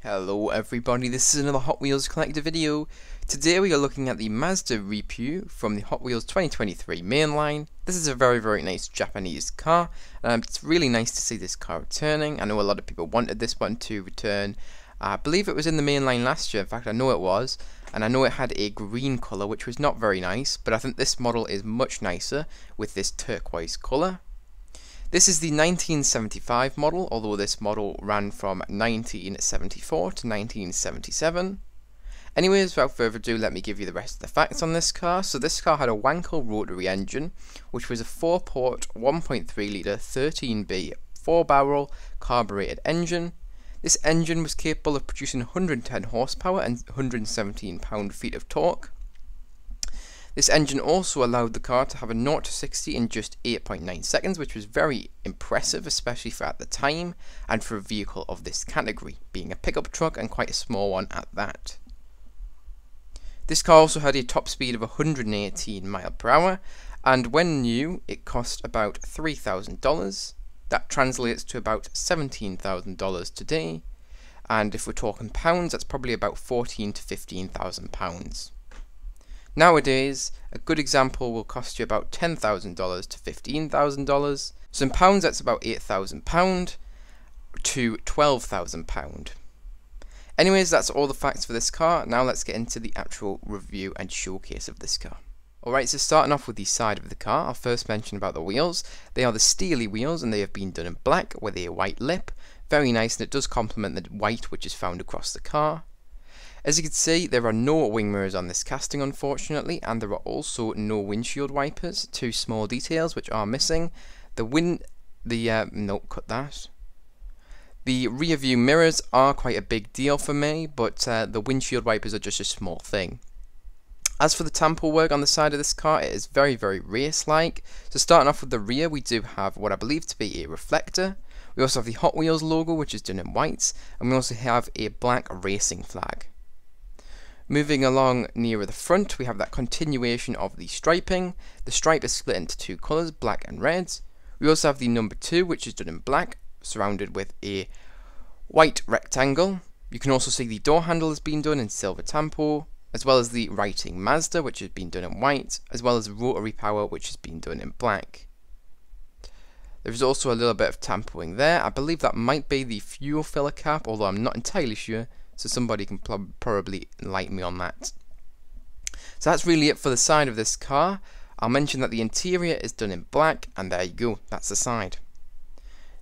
Hello everybody, this is another Hot Wheels collector video. Today we are looking at the Mazda REPU from the Hot Wheels 2023 mainline. This is a very nice Japanese car. It's really nice to see this car returning. I know a lot of people wanted this one to return. I believe it was in the mainline last year, in fact I know it was. And I know it had a green colour which was not very nice, but I think this model is much nicer with this turquoise colour. This is the 1975 model, although this model ran from 1974 to 1977. Anyways, without further ado, let me give you the rest of the facts on this car. So this car had a Wankel rotary engine, which was a 4-port, 1.3 litre, 13B, 4-barrel carbureted engine. This engine was capable of producing 110 horsepower and 117 pound-feet of torque. This engine also allowed the car to have a 0 to 60 in just 8.9 seconds, which was very impressive, especially for at the time, and for a vehicle of this category, being a pickup truck and quite a small one at that. This car also had a top speed of 118 miles per hour, and when new, it cost about $3,000. That translates to about $17,000 today, and if we're talking pounds, that's probably about £14,000 to £15,000. Nowadays, a good example will cost you about $10,000 to $15,000. So in pounds, that's about £8,000 to £12,000. Anyways, that's all the facts for this car. Now let's get into the actual review and showcase of this car. Alright, so starting off with the side of the car, I'll first mention about the wheels. They are the steely wheels and they have been done in black with a white lip. Very nice, and it does complement the white which is found across the car. As you can see, there are no wing mirrors on this casting, unfortunately, and there are also no windshield wipers. Two small details which are missing. The rear view mirrors are quite a big deal for me, but the windshield wipers are just a small thing. As for the tampo work on the side of this car, it is very race-like. So starting off with the rear, we do have what I believe to be a reflector. We also have the Hot Wheels logo, which is done in white, and we also have a black racing flag. Moving along nearer the front, we have that continuation of the striping. The stripe is split into two colours, black and red. We also have the number 2, which is done in black, surrounded with a white rectangle. You can also see the door handle has been done in silver tampo, as well as the writing Mazda, which has been done in white, as well as rotary power, which has been done in black. There is also a little bit of tampoing there. I believe that might be the fuel filler cap, although I'm not entirely sure. So somebody can probably enlighten me on that. So that's really it for the side of this car. I'll mention that the interior is done in black, and there you go, that's the side.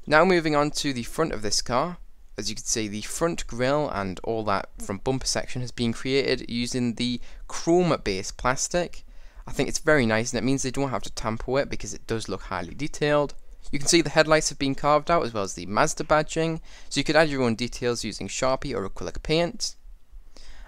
Now moving on to the front of this car. As you can see, the front grille and all that front bumper section has been created using the chrome based plastic. I think it's very nice, and it means they don't have to tampo it because it does look highly detailed. You can see the headlights have been carved out, as well as the Mazda badging, so you could add your own details using Sharpie or acrylic paint.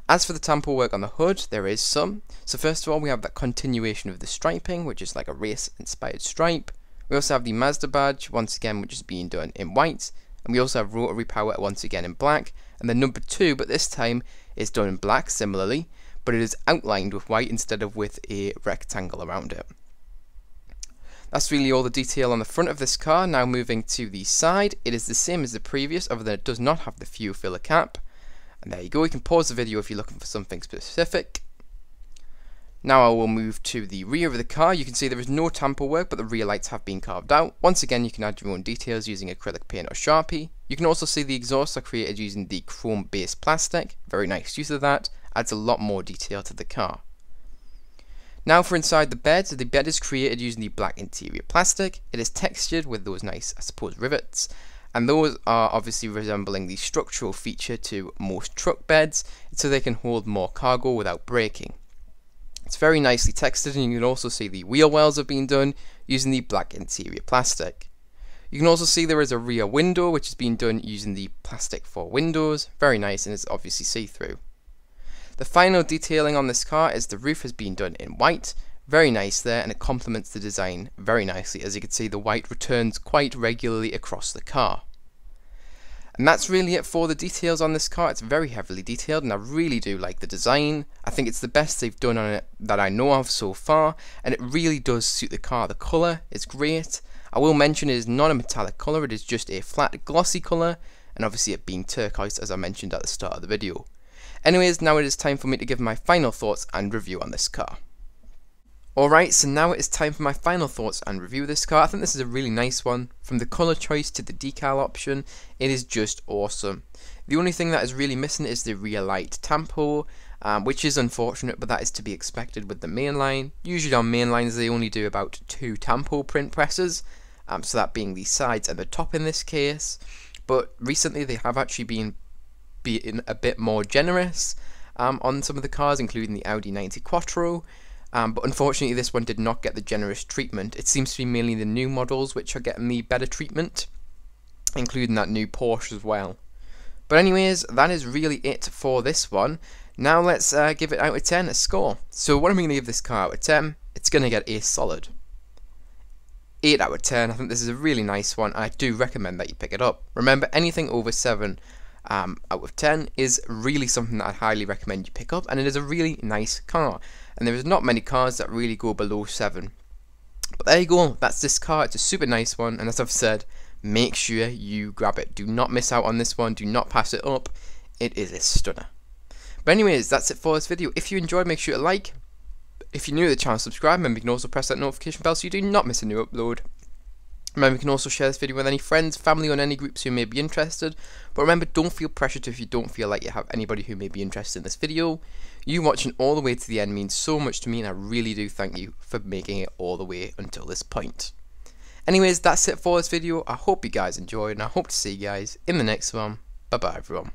As for the tampo work on the hood, there is some. So first of all, we have that continuation of the striping, which is like a race inspired stripe. We also have the Mazda badge, once again, which is being done in white, and we also have rotary power once again in black, and the number 2, but this time is done in black similarly, but it is outlined with white instead of with a rectangle around it. That's really all the detail on the front of this car. Now moving to the side, it is the same as the previous, other than it does not have the fuel filler cap. And there you go, you can pause the video if you're looking for something specific. Now I will move to the rear of the car. You can see there is no tampo work, but the rear lights have been carved out. Once again, you can add your own details using acrylic paint or Sharpie. You can also see the exhausts are created using the chrome based plastic. Very nice use of that, adds a lot more detail to the car. Now for inside the bed is created using the black interior plastic. It is textured with those nice, I suppose, rivets, and those are obviously resembling the structural feature to most truck beds, so they can hold more cargo without breaking. It's very nicely textured, and you can also see the wheel wells have been done using the black interior plastic. You can also see there is a rear window which has been done using the plastic for windows. Very nice, and it's obviously see-through. The final detailing on this car is the roof has been done in white. Very nice there, and it complements the design very nicely. As you can see, the white returns quite regularly across the car. And that's really it for the details on this car. It's very heavily detailed, and I really do like the design. I think it's the best they've done on it that I know of so far, and it really does suit the car. The colour is great. I will mention it is not a metallic colour, it is just a flat glossy colour, and obviously it being turquoise as I mentioned at the start of the video. Anyways, now it is time for me to give my final thoughts and review on this car. Alright, so now it is time for my final thoughts and review of this car. I think this is a really nice one. From the colour choice to the decal option, it is just awesome. The only thing that is really missing is the rear light tampo, which is unfortunate, but that is to be expected with the mainline. Usually on mainlines they only do about 2 tampo print presses, so that being the sides and the top in this case. But recently they have actually been a bit more generous on some of the cars, including the Audi 90 Quattro. But unfortunately this one did not get the generous treatment. It seems to be mainly the new models which are getting the better treatment, including that new Porsche as well. But anyways, that is really it for this one. Now let's give it out of 10 a score. So what am I going to give this car out of 10? It's going to get a solid 8 out of 10. I think this is a really nice one. I do recommend that you pick it up. Remember, anything over 7 out of 10 is really something that I highly recommend you pick up, and it is a really nice car. And there is not many cars that really go below 7. But there you go, that's this car. It's a super nice one, and as I've said, make sure you grab it. Do not miss out on this one, do not pass it up. It is a stunner. But anyways, that's it for this video. If you enjoyed, make sure to like. If you're new to the channel, subscribe. Remember, you can also press that notification bell so you do not miss a new upload. Remember, you can also share this video with any friends, family, or any groups who may be interested. But remember, don't feel pressured if you don't feel like you have anybody who may be interested in this video. You watching all the way to the end means so much to me, and I really do thank you for making it all the way until this point. Anyways, that's it for this video. I hope you guys enjoyed, and I hope to see you guys in the next one. Bye bye everyone.